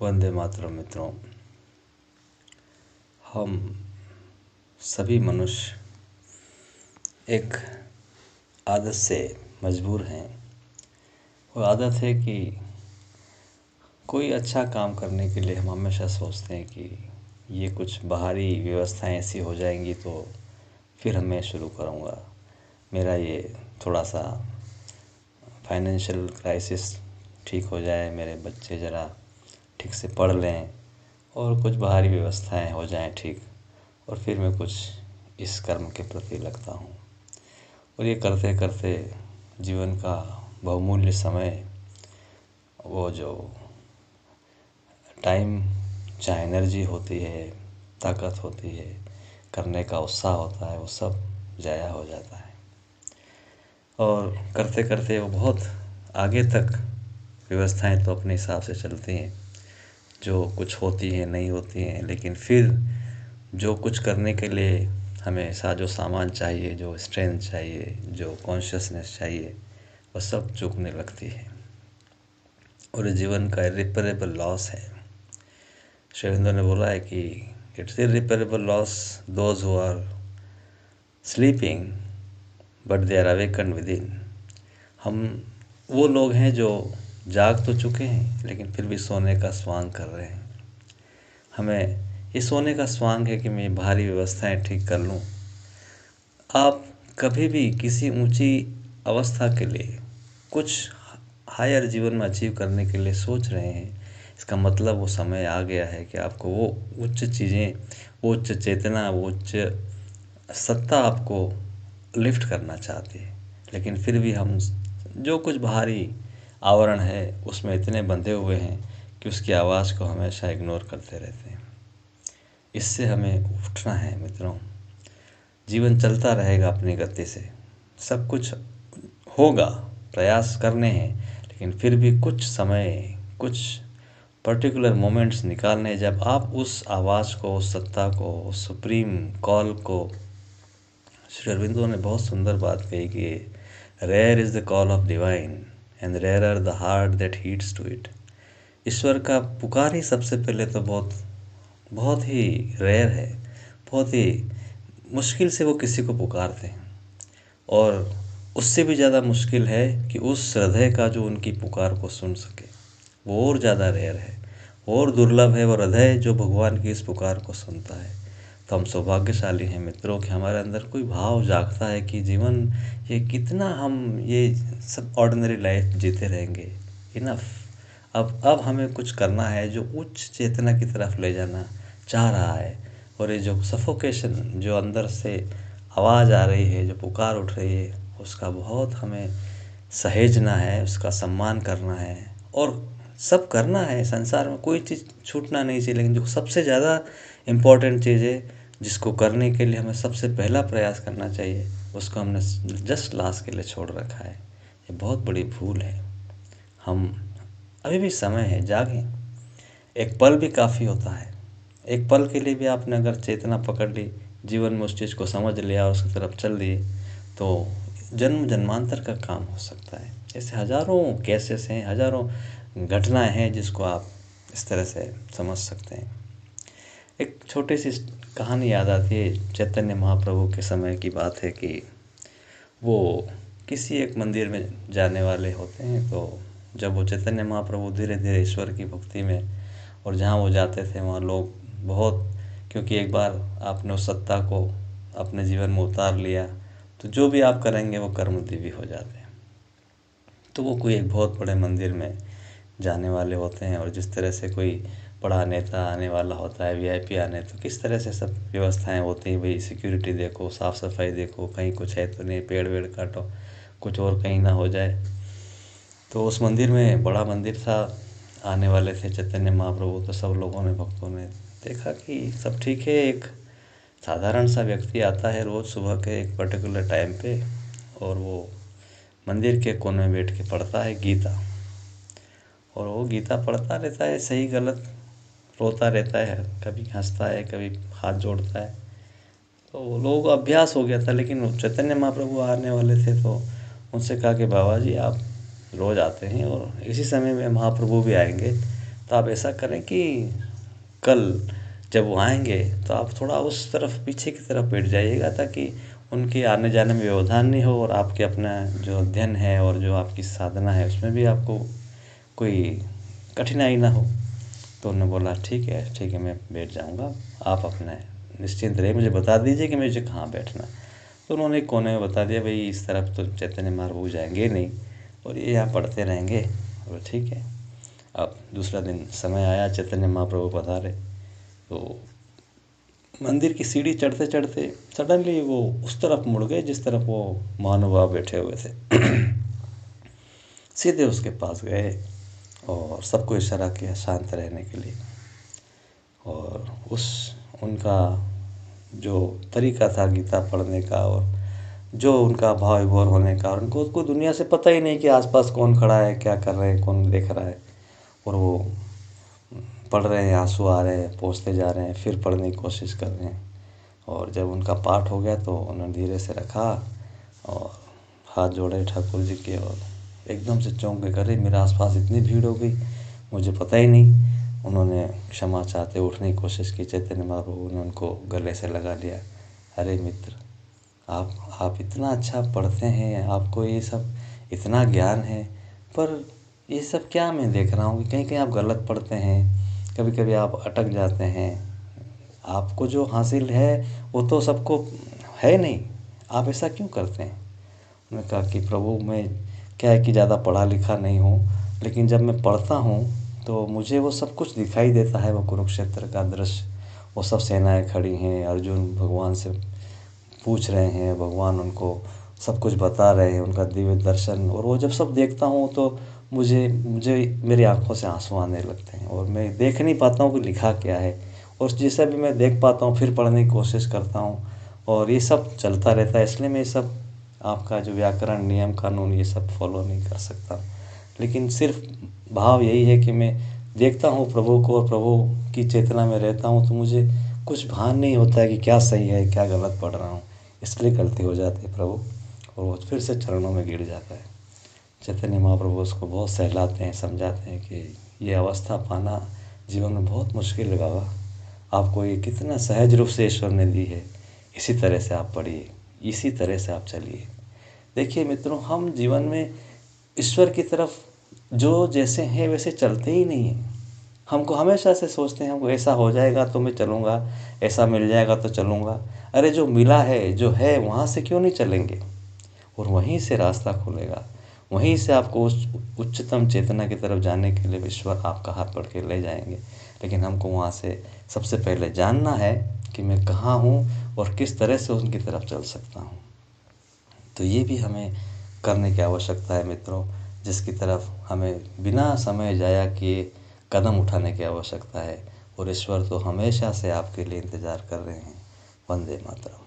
वंदे मातरम मित्रों। हम सभी मनुष्य एक आदत से मजबूर हैं। वो आदत है कि कोई अच्छा काम करने के लिए हम हमेशा सोचते हैं कि ये कुछ बाहरी व्यवस्थाएं ऐसी हो जाएंगी तो फिर मैं शुरू करूँगा। मेरा ये थोड़ा सा फाइनेंशियल क्राइसिस ठीक हो जाए, मेरे बच्चे ज़रा ठीक से पढ़ लें और कुछ बाहरी व्यवस्थाएं हो जाएं ठीक, और फिर मैं कुछ इस कर्म के प्रति लगता हूँ। और ये करते करते जीवन का बहुमूल्य समय, वो जो टाइम चाहे एनर्जी होती है, ताकत होती है, करने का उत्साह होता है, वो सब ज़ाया हो जाता है। और करते करते वो बहुत आगे तक व्यवस्थाएं तो अपने हिसाब से चलती हैं, जो कुछ होती हैं नहीं होती हैं, लेकिन फिर जो कुछ करने के लिए हमें जो सामान चाहिए, जो स्ट्रेंथ चाहिए, जो कॉन्शियसनेस चाहिए, वो सब चूकने लगती है। और जीवन का इरिपेरेबल लॉस है। श्री अरविंदो ने बोला है कि it's irreparable loss those who are sleeping but they are awaken within. हम वो लोग हैं जो जाग तो चुके हैं लेकिन फिर भी सोने का स्वांग कर रहे हैं। हमें ये सोने का स्वांग है कि मैं बाहरी व्यवस्थाएं ठीक कर लूं। आप कभी भी किसी ऊंची अवस्था के लिए, कुछ हायर जीवन में अचीव करने के लिए सोच रहे हैं, इसका मतलब वो समय आ गया है कि आपको वो उच्च चीज़ें, वो उच्च चेतना, वो उच्च सत्ता आपको लिफ्ट करना चाहती है। लेकिन फिर भी हम जो कुछ बाहरी आवरण है उसमें इतने बंधे हुए हैं कि उसकी आवाज़ को हमेशा इग्नोर करते रहते हैं। इससे हमें उठना है मित्रों। जीवन चलता रहेगा अपनी गति से, सब कुछ होगा, प्रयास करने हैं, लेकिन फिर भी कुछ समय, कुछ पर्टिकुलर मोमेंट्स निकालने, जब आप उस आवाज़ को, उस सत्ता को, उस सुप्रीम कॉल को, श्री अरविंदो ने बहुत सुंदर बात कही कि rare is the call of divine and rare are the heart that heats to it. ईश्वर का पुकार ही सबसे पहले तो बहुत बहुत ही रेयर है, बहुत ही मुश्किल से वो किसी को पुकारते हैं। और उससे भी ज़्यादा मुश्किल है कि उस हृदय का जो उनकी पुकार को सुन सके, वो और ज़्यादा रेयर है, और दुर्लभ है वो हृदय जो भगवान की इस पुकार को सुनता है। तो हम सौभाग्यशाली हैं मित्रों कि हमारे अंदर कोई भाव जागता है कि जीवन ये कितना, हम ये सब ऑर्डिनरी लाइफ जीते रहेंगे, इनफ। अब हमें कुछ करना है जो उच्च चेतना की तरफ ले जाना चाह रहा है। और ये जो सफोकेशन, जो अंदर से आवाज़ आ रही है, जो पुकार उठ रही है, उसका बहुत हमें सहेजना है, उसका सम्मान करना है। और सब करना है, संसार में कोई चीज़ छूटना नहीं चाहिए। लेकिन जो सबसे ज़्यादा इम्पोर्टेंट चीज़ है, जिसको करने के लिए हमें सबसे पहला प्रयास करना चाहिए, उसको हमने जस्ट लास्ट के लिए छोड़ रखा है। ये बहुत बड़ी भूल है। हम अभी भी समय है, जागें। एक पल भी काफ़ी होता है। एक पल के लिए भी आपने अगर चेतना पकड़ ली, जीवन में उस चीज़ को समझ लिया और उसकी तरफ चल दिए, तो जन्म जन्मांतर का काम हो सकता है। ऐसे हज़ारों केसेस हैं, हज़ारों घटनाएं हैं जिसको आप इस तरह से समझ सकते हैं। एक छोटी सी कहानी याद आती है। चैतन्य महाप्रभु के समय की बात है कि वो किसी एक मंदिर में जाने वाले होते हैं। तो जब वो चैतन्य महाप्रभु धीरे धीरे ईश्वर की भक्ति में, और जहाँ वो जाते थे वहाँ लोग बहुत, क्योंकि एक बार आपने उस सत्ता को अपने जीवन में उतार लिया तो जो भी आप करेंगे वो कर्म दिव्य हो जाते हैं। तो वो कोई एक बहुत बड़े मंदिर में जाने वाले होते हैं, और जिस तरह से कोई बड़ा नेता आने वाला होता है, वीआईपी आने, तो किस तरह से सब व्यवस्थाएं होती हैं, भाई सिक्योरिटी देखो, साफ़ सफाई देखो, कहीं कुछ है तो नहीं, पेड़ वेड़ काटो, कुछ और कहीं ना हो जाए। तो उस मंदिर में, बड़ा मंदिर था, आने वाले थे चैतन्य महाप्रभु। तो सब लोगों ने, भक्तों ने देखा कि सब ठीक है, एक साधारण सा व्यक्ति आता है रोज़ सुबह के एक पर्टिकुलर टाइम पे, और वो मंदिर के कोने में बैठ के पढ़ता है गीता। और वो गीता पढ़ता रहता है, सही गलत रोता रहता है, कभी हंसता है, कभी हाथ जोड़ता है। तो लोगों को अभ्यास हो गया था। लेकिन चैतन्य महाप्रभु आने वाले थे तो उनसे कहा कि बाबा जी आप रोज़ आते हैं और इसी समय में महाप्रभु भी आएंगे, तो आप ऐसा करें कि कल जब वो आएंगे तो आप थोड़ा उस तरफ पीछे की तरफ बैठ जाइएगा, ताकि उनके आने जाने में व्यवधान नहीं हो और आपके अपना जो अध्ययन है और जो आपकी साधना है उसमें भी आपको कोई कठिनाई ना हो। तो उन्होंने बोला ठीक है, मैं बैठ जाऊंगा, आप अपना निश्चिंत रहिए, मुझे बता दीजिए कि मुझे कहाँ बैठना। तो उन्होंने एक कोने में बता दिया, भाई इस तरफ तो चैतन्य महाप्रभु जाएंगे नहीं और ये यहाँ पढ़ते रहेंगे। बोले ठीक है। अब दूसरा दिन समय आया, चैतन्य महाप्रभु पधारे। तो मंदिर की सीढ़ी चढ़ते चढ़ते सडनली वो उस तरफ मुड़ गए जिस तरफ वो महानुभाव बैठे हुए थे। सीधे उसके पास गए और सबको इशारा किया शांत रहने के लिए। और उस उनका जो तरीका था गीता पढ़ने का और जो उनका भाव विभोर होने का, और उनको कोई दुनिया से पता ही नहीं कि आसपास कौन खड़ा है, क्या कर रहे हैं, कौन देख रहा है। और वो पढ़ रहे हैं, आंसू आ रहे हैं, पहुँचते जा रहे हैं, फिर पढ़ने की कोशिश कर रहे हैं। और जब उनका पाठ हो गया तो उन्होंने धीरे से रखा और हाथ जोड़े ठाकुर जी के, और एकदम से चौंक गए, अरे मेरे आसपास इतनी भीड़ हो गई, मुझे पता ही नहीं। उन्होंने क्षमा चाहते उठने की कोशिश की। चैतन्य महाप्रभु ने उनको गले से लगा लिया, अरे मित्र, आप इतना अच्छा पढ़ते हैं, आपको ये सब इतना ज्ञान है, पर ये सब क्या मैं देख रहा हूँ कि कहीं कहीं आप गलत पढ़ते हैं, कभी कभी आप अटक जाते हैं, आपको जो हासिल है वो तो सबको है नहीं, आप ऐसा क्यों करते हैं। उन्होंने कहा कि प्रभु, मैं क्या है कि ज़्यादा पढ़ा लिखा नहीं हूँ, लेकिन जब मैं पढ़ता हूँ तो मुझे वो सब कुछ दिखाई देता है, वो कुरुक्षेत्र का दृश्य, वो सब सेनाएं खड़ी हैं, अर्जुन भगवान से पूछ रहे हैं, भगवान उनको सब कुछ बता रहे हैं, उनका दिव्य दर्शन, और वो जब सब देखता हूँ तो मुझे मुझे मेरी आंखों से आंसू आने लगते हैं और मैं देख नहीं पाता हूँ कि लिखा क्या है। और जिसे भी मैं देख पाता हूँ फिर पढ़ने की कोशिश करता हूँ, और ये सब चलता रहता है। इसलिए मैं ये सब आपका जो व्याकरण नियम कानून ये सब फॉलो नहीं कर सकता, लेकिन सिर्फ भाव यही है कि मैं देखता हूँ प्रभु को और प्रभु की चेतना में रहता हूँ, तो मुझे कुछ भान नहीं होता है कि क्या सही है क्या गलत पढ़ रहा हूँ। इसलिए गलती हो जाती है प्रभु, और वो फिर से चरणों में गिर जाता है। चैतन्य महाप्रभु उसको बहुत सहलाते हैं, समझाते हैं कि ये अवस्था पाना जीवन में बहुत मुश्किल है बाबा, आपको ये कितना सहज रूप से ईश्वर ने दी है, इसी तरह से आप पढ़िए, इसी तरह से आप चलिए। देखिए मित्रों, हम जीवन में ईश्वर की तरफ जो जैसे हैं वैसे चलते ही नहीं हैं। हमको हमेशा से सोचते हैं हमको ऐसा हो जाएगा तो मैं चलूँगा, ऐसा मिल जाएगा तो चलूँगा। अरे जो मिला है जो है वहाँ से क्यों नहीं चलेंगे, और वहीं से रास्ता खुलेगा, वहीं से आपको उस उच्चतम चेतना की तरफ जाने के लिए ईश्वर आपका हाथ पकड़ के ले जाएंगे। लेकिन हमको वहाँ से सबसे पहले जानना है कि मैं कहाँ हूँ और किस तरह से उनकी तरफ चल सकता हूँ। तो ये भी हमें करने की आवश्यकता है मित्रों, जिसकी तरफ हमें बिना समय जाया किए कदम उठाने की आवश्यकता है। और ईश्वर तो हमेशा से आपके लिए इंतज़ार कर रहे हैं। वंदे मातरम।